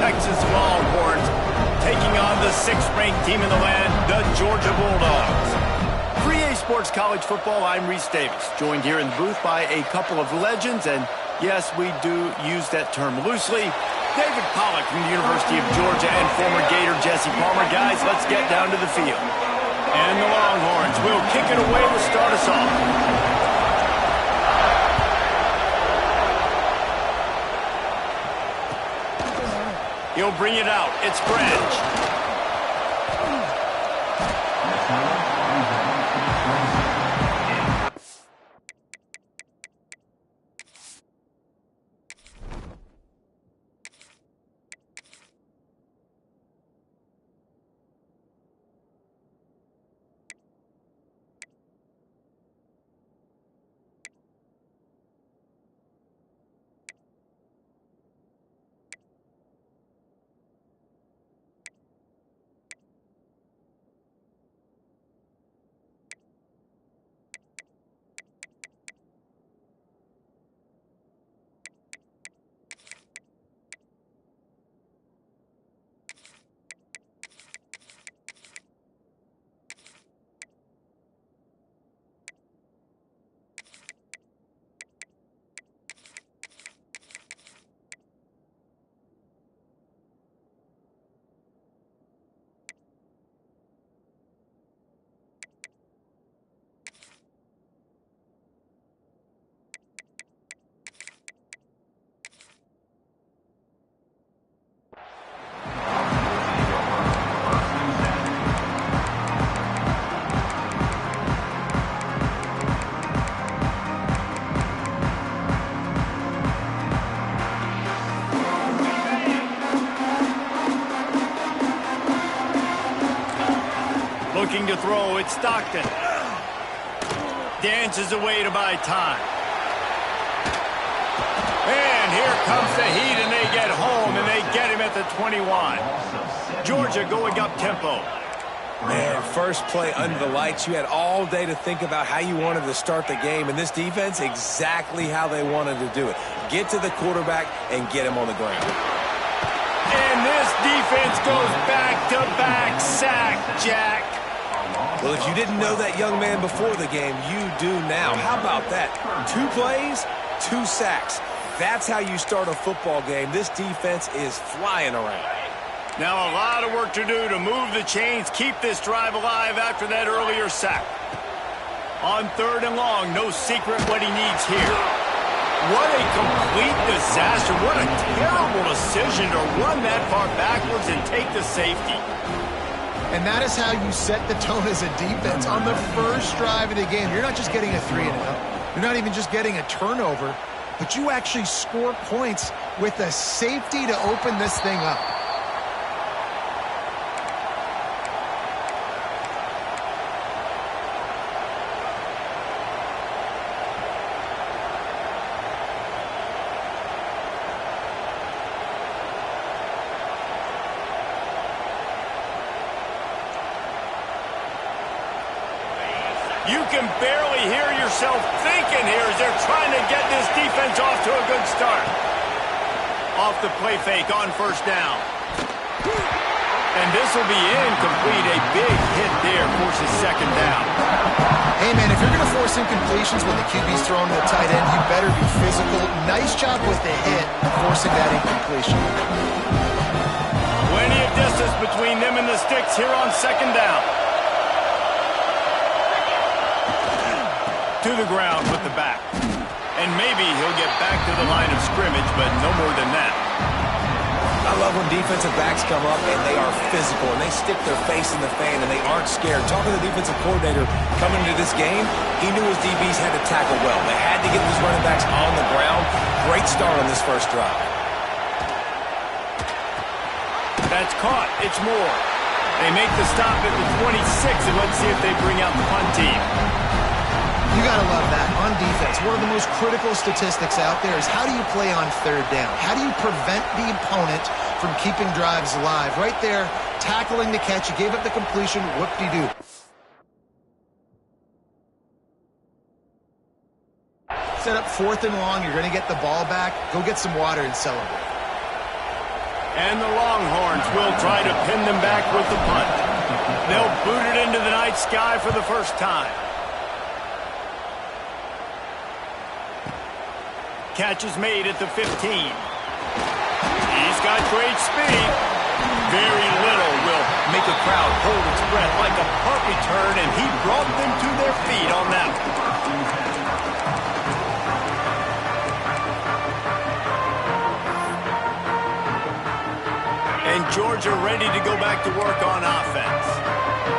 Texas Longhorns, taking on the 6th-ranked team in the land, the Georgia Bulldogs. For EA Sports College Football, I'm Reese Davis, joined here in the booth by a couple of legends, and yes, we do use that term loosely. David Pollack from the University of Georgia and former Gator Jesse Palmer. Guys, let's get down to the field. And the Longhorns will kick it away to start us off. He'll bring it out. It's Branch. Looking to throw, it's Stockton. Dances away to buy time. And here comes the heat, and they get home, and they get him at the 21. Georgia going up tempo. Man, first play under the lights. You had all day to think about how you wanted to start the game, and this defense, exactly how they wanted to do it. Get to the quarterback and get him on the ground. And this defense goes back-to-back sack, Jack. Well, if you didn't know that young man before the game, you do now. How about that? 2 plays, 2 sacks. That's how you start a football game. This defense is flying around. Now a lot of work to do to move the chains, keep this drive alive after that earlier sack. On 3rd and long, no secret what he needs here. What a complete disaster. What a terrible decision to run that far backwards and take the safety. And that is how you set the tone as a defense. On the first drive of the game, you're not just getting a 3-and-out. You're not even just getting a turnover, but you actually score points with a safety to open this thing up. You can barely hear yourself thinking here as they're trying to get this defense off to a good start. Off the play fake on 1st down. And this will be incomplete. A big hit there forces 2nd down. Hey, man, if you're going to force incompletions when the QB's throwing to the tight end, you better be physical. Nice job with the hit, forcing that incompletion. Plenty of distance between them and the sticks here on 2nd down. To the ground with the back. And maybe he'll get back to the line of scrimmage, but no more than that. I love when defensive backs come up and they are physical and they stick their face in the fan and they aren't scared. Talking to the defensive coordinator coming into this game, he knew his DBs had to tackle well. They had to get these running backs on the ground. Great start on this first drive. That's caught. It's Moore. They make the stop at the 26, and let's see if they bring out the punt team. You got to love that. On defense, one of the most critical statistics out there is how do you play on 3rd down? How do you prevent the opponent from keeping drives alive? Right there, tackling the catch. You gave up the completion. Whoop-de-doo. Set up 4th and long. You're going to get the ball back. Go get some water and celebrate. And the Longhorns will try to pin them back with the punt. They'll boot it into the night sky for the first time. Catch is made at the 15. He's got great speed. Very little will make a crowd hold its breath like a punt return, and he brought them to their feet on that one. And Georgia ready to go back to work on offense.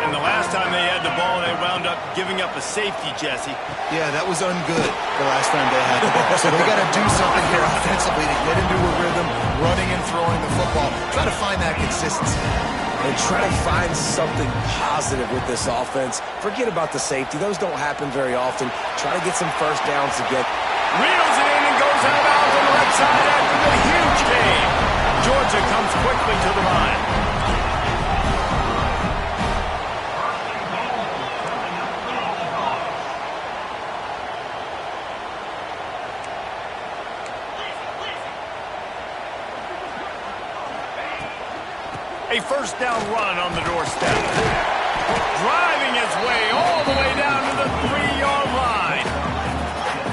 And the last time they had the ball, they wound up giving up a safety, Jesse. Yeah, that was ungood the last time they had the ball. So they got to do something here offensively to get into a rhythm, running and throwing the football. Try to find that consistency. And try to find something positive with this offense. Forget about the safety. Those don't happen very often. Try to get some first downs to get. Reels it in and goes out of bounds on the right side after the huge game. Georgia comes quickly to the line. A first down run on the doorstep. Driving his way all the way down to the 3-yard line.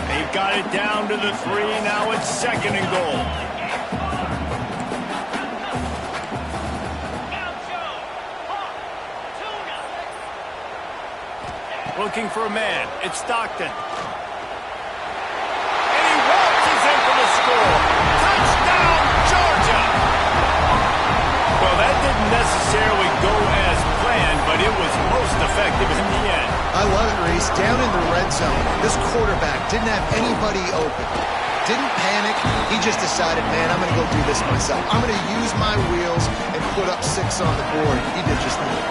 They've got it down to the 3. Now it's 2nd and goal. Looking for a man. It's Stockton. And he waltzes in for the score. Touchdown, Georgia! Well, that didn't necessarily go as planned, but it was most effective in the end. I love it, Reese. Down in the red zone, this quarterback didn't have anybody open. Didn't panic. He just decided, man, I'm going to go do this myself. I'm going to use my wheels and put up 6 on the board. He did just that.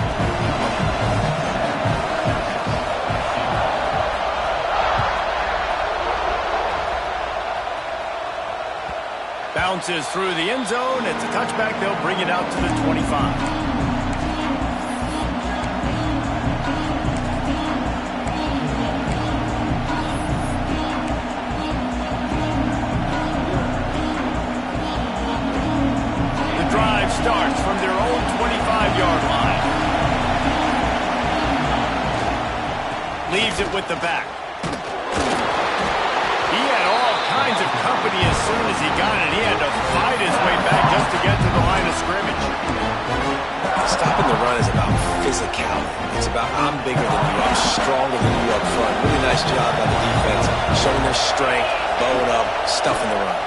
Bounces through the end zone. It's a touchback. They'll bring it out to the 25. The drive starts from their own 25-yard line. Leaves it with the back. Of company as soon as he got it. He had to fight his way back just to get to the line of scrimmage. Stopping the run is about physicality. It's about I'm bigger than you, I'm stronger than you up front. Really nice job by the defense, showing their strength, bowing up, stuffing the run.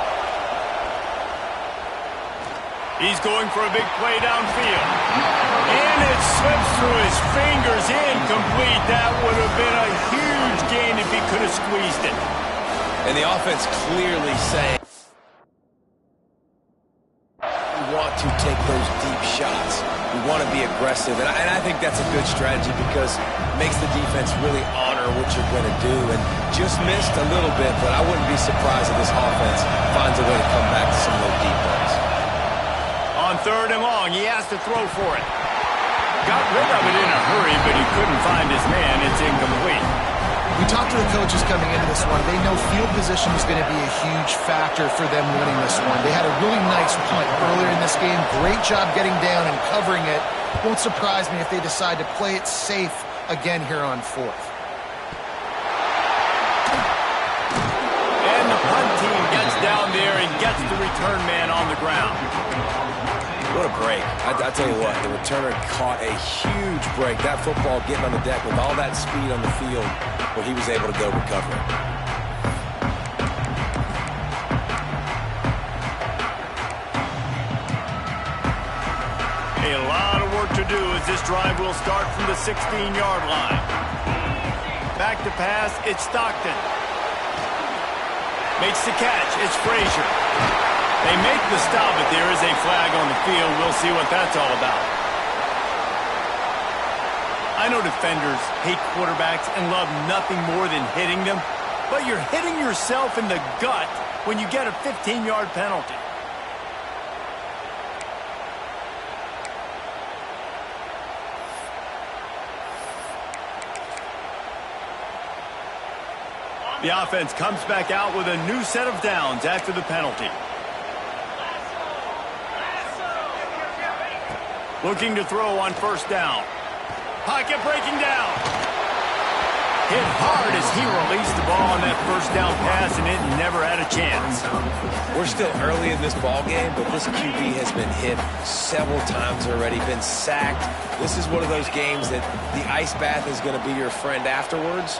He's going for a big play downfield. And it slips through his fingers, incomplete. That would have been a huge gain if he could have squeezed it. And the offense clearly saying we want to take those deep shots. We want to be aggressive. And I think that's a good strategy because it makes the defense really honor what you're going to do. And just missed a little bit, but I wouldn't be surprised if this offense finds a way to come back to some of those deep balls. On 3rd and long, he has to throw for it. Got rid of it in a hurry, but he couldn't find his man. It's incomplete. We talked to the coaches coming into this one. They know field position is going to be a huge factor for them winning this one. They had a really nice punt earlier in this game. Great job getting down and covering it. Won't surprise me if they decide to play it safe again here on 4th. And the punt team gets down there and gets the return man on the ground. What a break. I tell you what, the returner caught a huge break. That football getting on the deck with all that speed on the field where he was able to go recover it. A lot of work to do as this drive will start from the 16-yard line. Back to pass, it's Stockton. Makes the catch, it's Frazier. They make the stop, but there is a flag on the field. We'll see what that's all about. I know defenders hate quarterbacks and love nothing more than hitting them, but you're hitting yourself in the gut when you get a 15-yard penalty. The offense comes back out with a new set of downs after the penalty. Looking to throw on first down. Pocket breaking down. Hit hard as he released the ball on that first down pass, and it never had a chance. We're still early in this ball game, but this QB has been hit several times already, been sacked. This is one of those games that the ice bath is going to be your friend afterwards.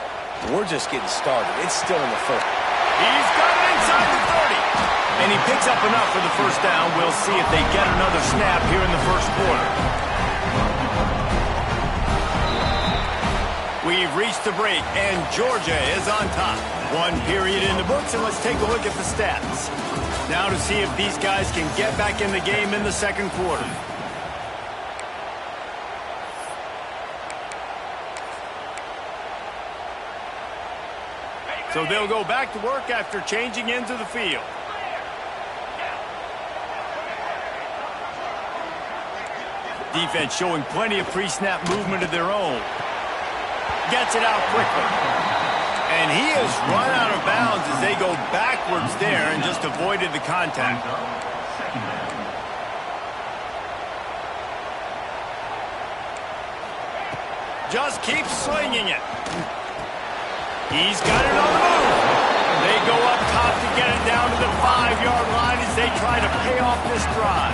We're just getting started. It's still in the first. He's got it inside the 30. And he picks up enough for the first down. We'll see if they get another snap here in the first quarter. We've reached the break, and Georgia is on top. One period in the books, and let's take a look at the stats. Now to see if these guys can get back in the game in the second quarter. So they'll go back to work after changing into the field. Defense showing plenty of pre-snap movement of their own. Gets it out quickly. And he has run out of bounds as they go backwards there and just avoided the contact. Just keeps slinging it. He's got it on the move. They go up top to get it down to the 5-yard line as they try to pay off this drive.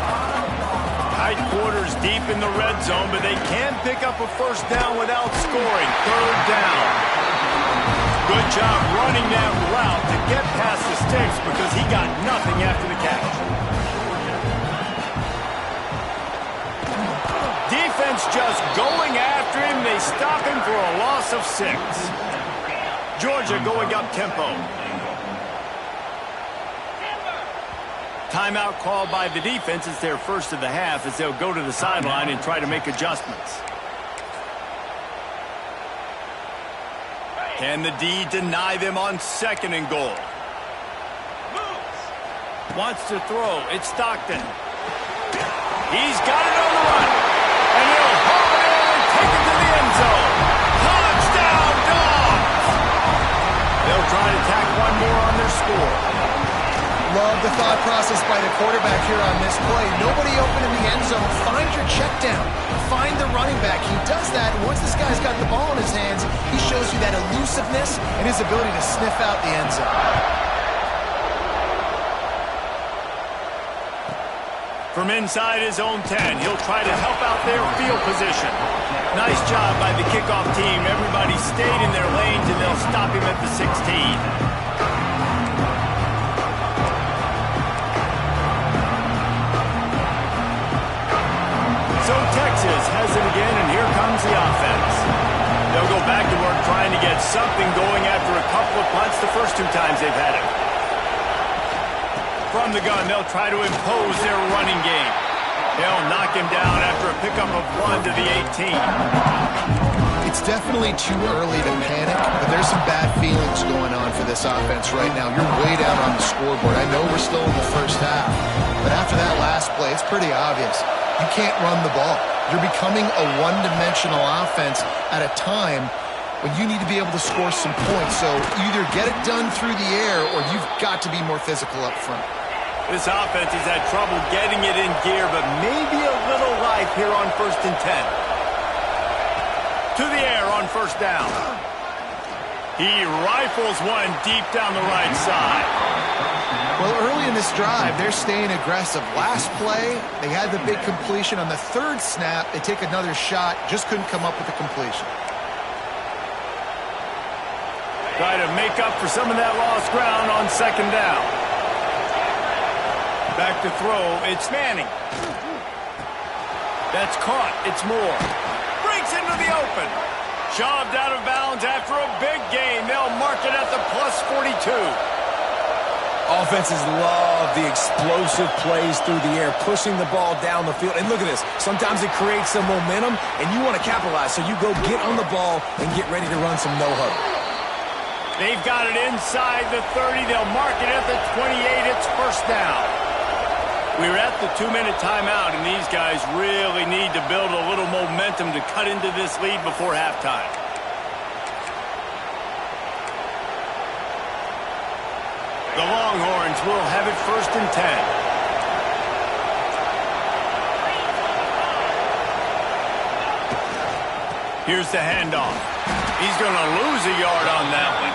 Tight quarters deep in the red zone, but they can pick up a first down without scoring. Third down. Good job running that route to get past the sticks because he got nothing after the catch. Defense just going after him. They stop him for a loss of 6. Georgia going up tempo. Timeout called by the defense. It's their first of the half as they'll go to the sideline and try to make adjustments. Can the D deny them on second and goal? Wants to throw. It's Stockton. He's got it on the run. And he'll haul it in and take it to the end zone. Touchdown, Dogs! They'll try to tack one more on their score. Love the thought process by the quarterback here on this play. Nobody open in the end zone. Find your check down. Find the running back. He does that. Once this guy's got the ball in his hands, he shows you that elusiveness and his ability to sniff out the end zone. From inside his own 10, he'll try to help out their field position. Nice job by the kickoff team. Everybody stayed in their lanes, and they'll stop him at the 16. So Texas has it again, and here comes the offense. They'll go back to work trying to get something going after a couple of punts the first 2 times they've had it. From the gun, they'll try to impose their running game. They'll knock him down after a pickup of 1 to the 18. It's definitely too early to panic, but there's some bad feelings going on for this offense right now. You're way down on the scoreboard. I know we're still in the first half, but after that last play, it's pretty obvious. You can't run the ball. You're becoming a one-dimensional offense at a time when you need to be able to score some points. So either get it done through the air or you've got to be more physical up front. This offense has had trouble getting it in gear, but maybe a little life here on 1st and 10. To the air on first down. He rifles one deep down the right side. Well, early in this drive, they're staying aggressive. Last play, they had the big completion. On the 3rd snap, they take another shot, just couldn't come up with the completion. Try to make up for some of that lost ground on 2nd down. Back to throw, it's Manning. That's caught, it's Moore. Breaks into the open. Shoved out of bounds after a big gain. They'll mark it at the plus 42. Offenses love the explosive plays through the air, pushing the ball down the field. And look at this. Sometimes it creates some momentum, and you want to capitalize. So you go get on the ball and get ready to run some no-huddle. They've got it inside the 30. They'll mark it at the 28. It's first down. We're at the 2-minute timeout, and these guys really need to build a little momentum to cut into this lead before halftime. The Longhorns will have it 1st and 10. Here's the handoff. He's going to lose a yard on that one.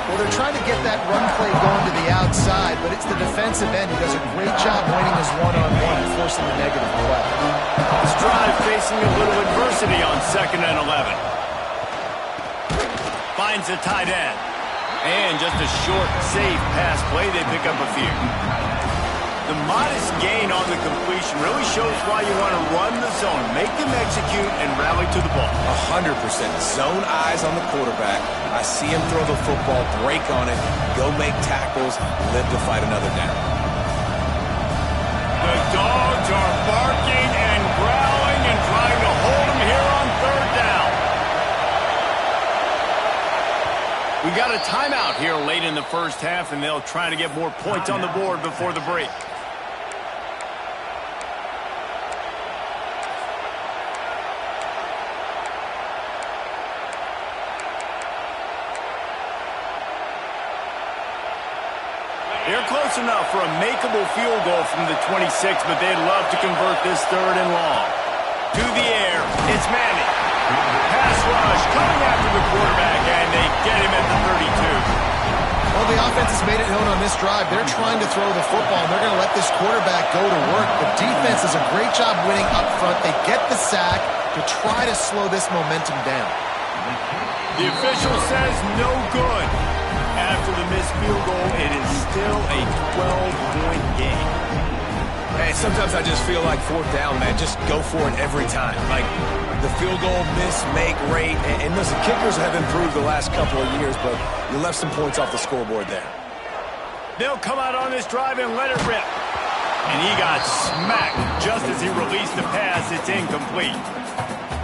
Well, they're trying to get that run play going to the outside, but it's the defensive end who does a great job winning his one-on-one and forcing the negative play. This drive facing a little adversity on 2nd and 11. Finds the tight end. And just a short, safe pass play. They pick up a few. The modest gain on the completion really shows why you want to run the zone. Make them execute and rally to the ball. 100%. Zone eyes on the quarterback. I see him throw the football, break on it, go make tackles, live to fight another down. The dogs are barking and growling and trying to hold him here on 3rd down. We got a timeout here late in the first half, and they'll try to get more points on the board before the break. They're close enough for a makeable field goal from the 26, but they'd love to convert this 3rd and long. To the air, it's Manning. Pass rush coming after the quarterback, and they get him at the 32. Well, the offense has made it known on this drive. They're trying to throw the football, and they're going to let this quarterback go to work. The defense does a great job winning up front. They get the sack to try to slow this momentum down. The official says no good. After the missed field goal, it is still a 12-point game. Hey, sometimes I just feel like 4th down, man. Just go for it every time. Like the field goal miss, make rate. And listen, kickers have improved the last couple of years, but you left some points off the scoreboard there. They'll come out on this drive and let it rip. And he got smacked just as he released the pass. It's incomplete.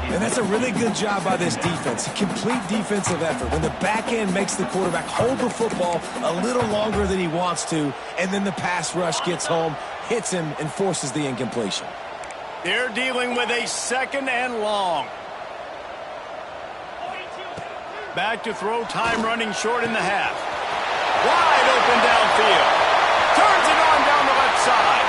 And that's a really good job by this defense. A complete defensive effort. When the back end makes the quarterback hold the football a little longer than he wants to, and then the pass rush gets home, hits him, and forces the incompletion. They're dealing with a 2nd and long. Back to throw, time running short in the half. Wide open downfield. Turns it on down the left side.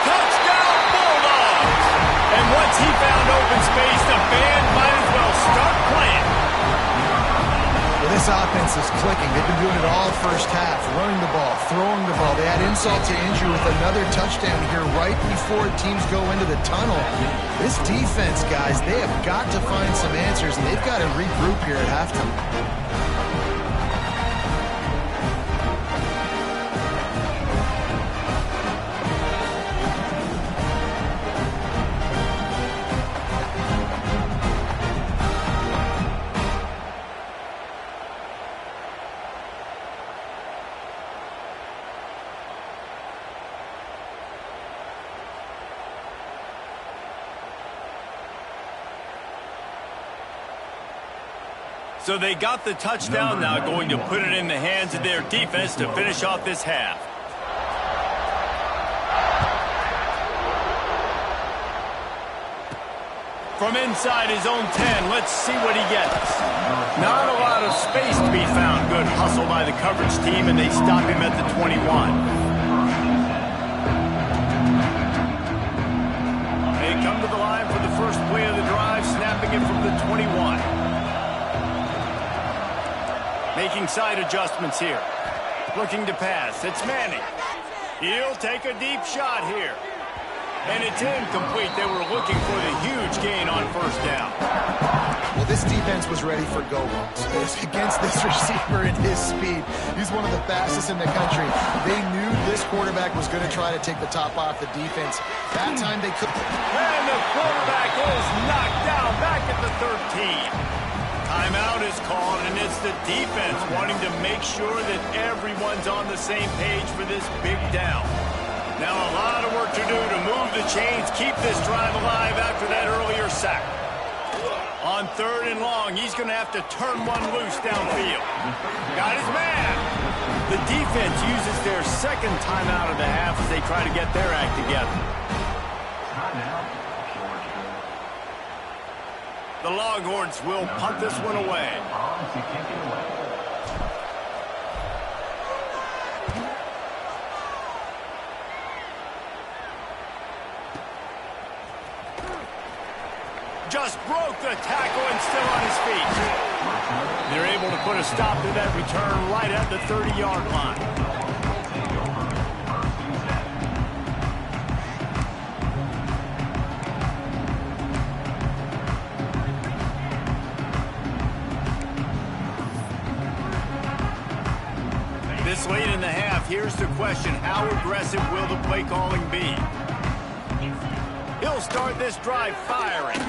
Touchdown Bulldogs! And once he found open space, the band might as well start playing. Well, this offense is clicking. They've been doing it all first half, running the ball, throwing the ball. They add insult to injury with another touchdown here right before teams go into the tunnel. This defense, guys, they have got to find some answers, and they've got to regroup here at halftime. So they got the touchdown now, going to put it in the hands of their defense to finish off this half. From inside his own 10, let's see what he gets. Not a lot of space to be found. Good hustle by the coverage team, and they stop him at the 21. They come to the line for the first play of the drive, snapping it from the 21. Making side adjustments here. Looking to pass. It's Manning. He'll take a deep shot here. And it's incomplete. They were looking for the huge gain on 1st down. Well, this defense was ready for go-longs. Against this receiver and his speed. He's one of the fastest in the country. They knew this quarterback was going to try to take the top off the defense. That time they could. And the quarterback is knocked down back at the 13. Timeout is called, and it's the defense wanting to make sure that everyone's on the same page for this big down. Now a lot of work to do to move the chains, keep this drive alive after that earlier sack. On 3rd and long, he's going to have to turn one loose downfield. Got his man. The defense uses their 2nd timeout of the half as they try to get their act together. The Longhorns will punt this one away. just broke the tackle and still on his feet. They're able to put a stop to that return right at the 30-yard line. This late in the half, here's the question: how aggressive will the play calling be? He'll start this drive firing.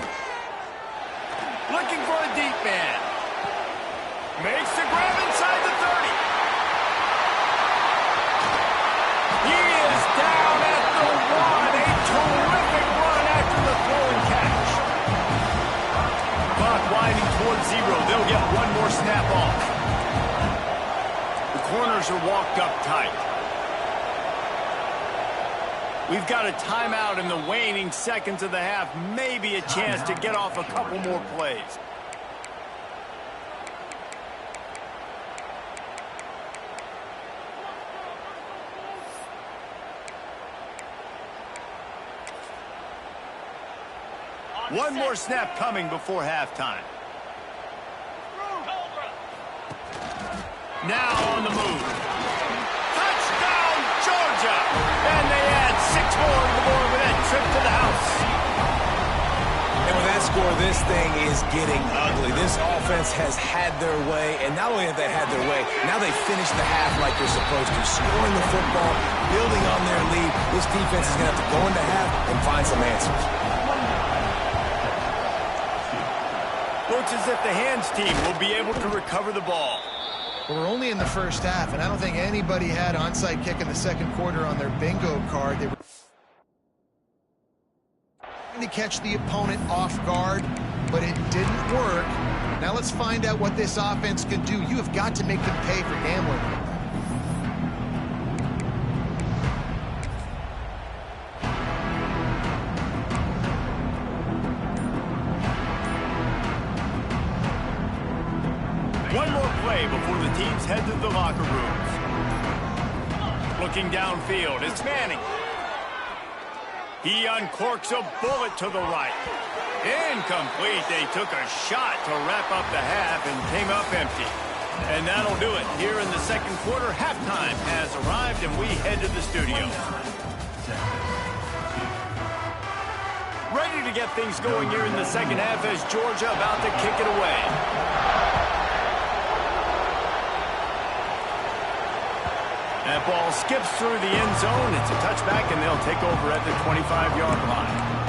Looking for a deep man. Makes the grab inside the 30. He is down at the 1. A terrific run after the throw and catch. Clock winding towards 0. They'll get one more snap off. Corners are walked up tight. We've got a timeout in the waning seconds of the half. Maybe a chance to get off a couple more plays. One more snap coming before halftime. Now on the move. Touchdown, Georgia! And they add 6 more to the board with that trip to the house. And with that score, this thing is getting ugly. This offense has had their way, and not only have they had their way, now they finish the half like they're supposed to. Scoring the football, building on their lead. This defense is going to have to go into half and find some answers. Looks as if the hands team will be able to recover the ball. Well, we're only in the first half, and I don't think anybody had onside kick in the second quarter on their bingo card. They were trying to catch the opponent off guard, but it didn't work. Now let's find out what this offense can do. You have got to make them pay for gambling. One more play before the teams head to the locker rooms. Looking downfield, it's Manning. He uncorks a bullet to the right. Incomplete. They took a shot to wrap up the half and came up empty. And that'll do it. Here in the second quarter, halftime has arrived, and we head to the studio. Ready to get things going here in the second half as Georgia about to kick it away. That ball skips through the end zone. It's a touchback, and they'll take over at the 25-yard line.